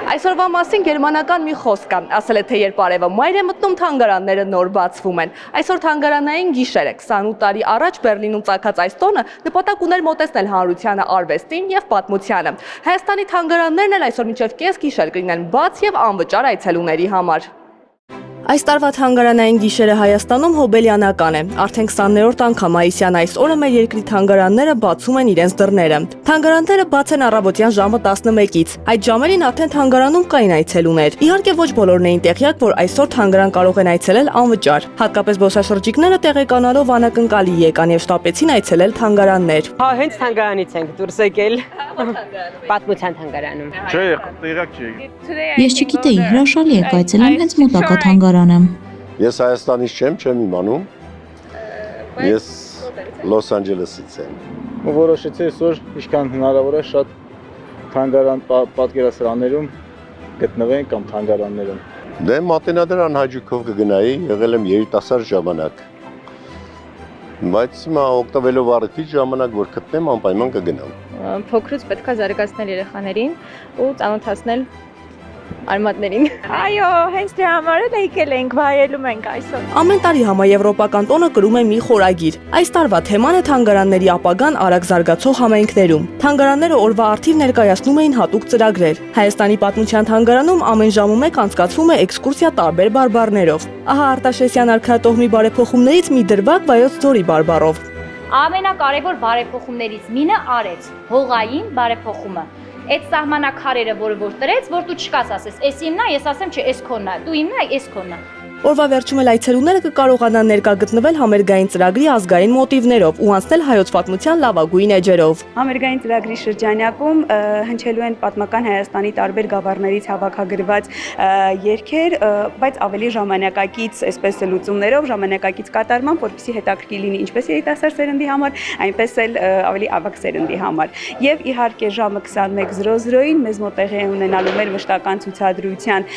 Այսօրվա մասին գերմանական մի խոսք կա, ասել է թե երբ արևը մայր է մտնում, թանգարանները նոր բացվում են։ Այսօր թանգարանային գիշեր է, 28 տարի առաջ Բեռլինում ծագած այս տոնը նպատակ ուներ մոտեցնել հանրությանը արվեստին եւ պատմությանը։ Հայաստանի թանգարաններն էլ այսօր մինչև կես գիշեր կլինեն բաց եւ անվճար այցելուների համար։ Այս տարվա թանգարանային գիշերը Հայաստանում հոբելյանական է։ Արդեն 20-րդ անգամ Այսյան այս օրը մեր երկրի թանգարանները բացում են իրենց դռները։ Թանգարանները բաց են առավոտյան ժամը 11-ից։ Այդ ժամերին արդեն թանգարանում կային այցելուներ։ Իհարկե ոչ բոլորն էին տեղյակ, որ այսօր թանգարան կարող են այցելել անվճար։ Հատկապես զբոսաշրջիկները տեղեկանալով անակնկալի եկան եւ շտապեցին այցելել թանգարաններ։ Հա, հենց թանգարանից ենք դուրս եկել։ Պատմության թանգարանում։ Չէ, տեղյակ չէի։ Ես չգիտեի, հրաշալի եք այցելել հենց մոտակա թանգարանը։ Ես Հայաստանից չեմ իմանում։ Ես Լոս Անջելեսից եմ։ Որոշեցի այսօր ինչքան հնարավոր է շատ թանգարան պատկերասրահներում գտնվեն կամ թանգարաններում։ Դե Մատենադարան հաճույքով կգնայի, եղել եմ երիտասարդ ժամանակ։ Բայց հիմա օգտվելով առիթից ժամանակ որ գտնեմ անպայման կգնամ։ Փոքրուց պետք է զարգացնել երեխաներին ու ծանոթացնել արմատներին։ Այո, հենց դրա համար էլ եկել ենք, վայելում ենք այսօր։ Ամեն տարի համաեվրոպական տոնը կրում է մի խորագիր։ Այս տարվա թեման է թանգարանների ապագան արագ զարգացող համայնքներում։ Թանգարանները օրվա արդիվ ներկայացնում էին հատուկ ծրագրեր։ Հայաստանի պատմության թանգարանում ամեն ժամում մեկ անցկացվում է էքսկուրսիա տարբեր բարբառներով։ Ահա Արտաշեսյան արքայատողմի բարեփոխումներից մի դրվագ Վայոց ձորի բարբառով։ Ամենակարևոր բարեփոխումներից մինը արեց հողային բարեփոխումը։ Այդ սահմանակարերը, որը որ տրեց, որ դու չկաս ասես, էս իմն է, ես ասեմ, չէ, էս քոնն է, դու իմն է, էս քոնն է։ Օրվա վերջում էլ այցելուները կկարողանան ներկա գտնվել համերգային ծրագրի ազգային մոտիվներով ու անցնել հայոց պատմության լավագույն էջերով։ Համերգային ծրագրի շրջանակում հնչելու են պատմական Հայաստանի տարբեր գավառներից հավաքագրված երգեր, բայց ավելի ժամանակակից, այսպես լուծումներով, ժամանակակից կատարմամբ, որպեսզի հետաքրքիր լինի ինչպես երիտասարդ սերնդի համար, այնպես էլ ավելի ավագ սերնդի համար։ Եվ իհարկե ժամը 21:00-ին մեզ մոտ տեղի ունենալու մեր մշտական ցուցադրության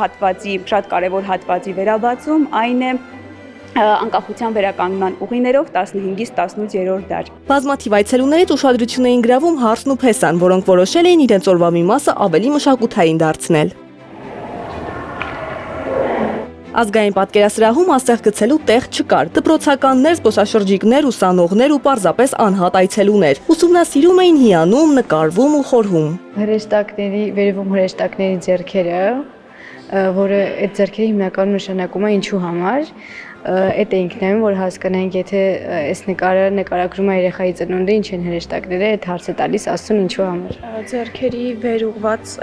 հատվածի շատ կարևոր հատվածի վերաբացում, այն է անկախության վերականգնման ուղիներով 15-ից 18-րդ դար։ Բազմաթիվ այցելուներից ուշադրություն էին գրավում Հարսն ու Փեսան, որոնք որոշել էին իրենց օրվա մի մասը ավելի մշակութային դարձնել։ Ազգային պատկերասրահում աստեղ գցելու տեղ չկար։ Դպրոցականներ, զբոսաշրջիկներ, ուսանողներ ու պարզապես անհատ այցելուներ ուսումնասիրում էին հիանում, նկարվում ու խորհում։ Հրեշտակների, վերևում հրեշտակների ձեռքերը, որը այդ ձեռքերը հիմնականում նշանակում է ինչու համար, այդ էինք նայում, որ հասկանանք, եթե այս նկարը նկարագրում է երեխայի ծնունդը, ինչ են հրեշտակները, այդ հարցը տալիս Աստծուն ինչու համար։ Ձեռքերի վեր ուղված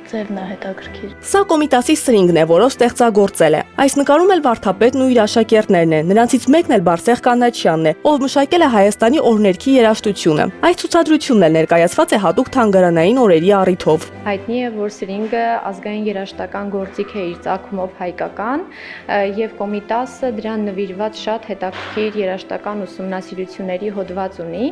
ձևն է հետաքրքիր։ Սա Կոմիտասի սրինգն է, որով ստեղծագործել է։ Այս նկարում էլ Վարդապետն ու իր աշակերտներն են, նրանցից մեկն էլ Բարսեղ Կանաչյանն է, ով մշակել է Հայաստանի օրհներքի երաժշտությունը։ Այս ցուցադրությունն էլ ներկայացված է հատուկ թանգարանային օրերի առիթով։ Հայտնի է, որ սրինգը ազգային երաժշտական գործիք է իր ծագումով հայկական, եւ Կոմիտասը դրան նվիրված շատ հետաքրքիր երաժշտական ուսումնասիրությունների հոդված ունի։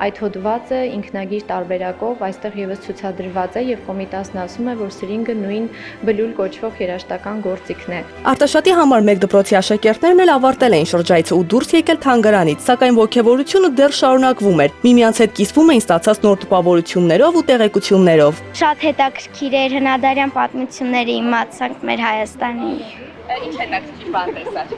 Այդ հոդվածը ինքնագիր տարբերակով այստեղ եւս ցուցադրված է եւ Կոմիտասն ասում է, որ սրինգը նույն բլուլ կոչվող երաժշտական գործիքն է։ Արտաշատի համար մեկ դպրոցի աշակերտներն էլ ավարտել էին շրջայցը ու դուրս եկել թանգարանից, սակայն ոգևորությունը դեռ շարունակվում էր։ Միմյանց հետ կիսվում էին ստացած նոր տպավորություններով ու տեղեկություններով։ Շատ հետաքրքիր էր հնադարյան պատմությունները իմացանք մեր Հայաստանի։ Ինչ հետաքրքիր բան տեսար։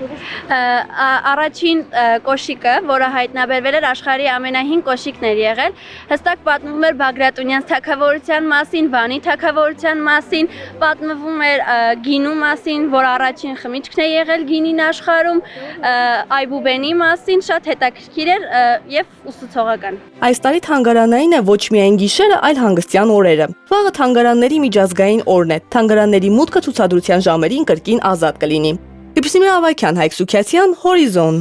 Առաջին կոշիկը, որը հայտնաբերվել էր աշխարհի ամենահին կոշիկն էր եղել, հստակ պատմվում էր Բագրատունյան թագավորության մասին, Վանի թագավորության մասին, պատմվում էր գինու մասին, որ առաջին խմիչքն է եղել գինին աշխարհում, Այբուբենի մասին, շատ հետաքրքիր էր եւ ուսուցողական։ Այս տարի թանգարանային է ոչ միայն գիշերը, այլ հանգստյան օրերը։ Վաղը թանգարանների միջազգային օրն է։ Թանգարանների մուտքը ցուցադրության ժամերին կրկին ազատ կլինի։ Իբրիսիմի Ավակյան, Հայկ Սուքյասյան, Հորիզոն։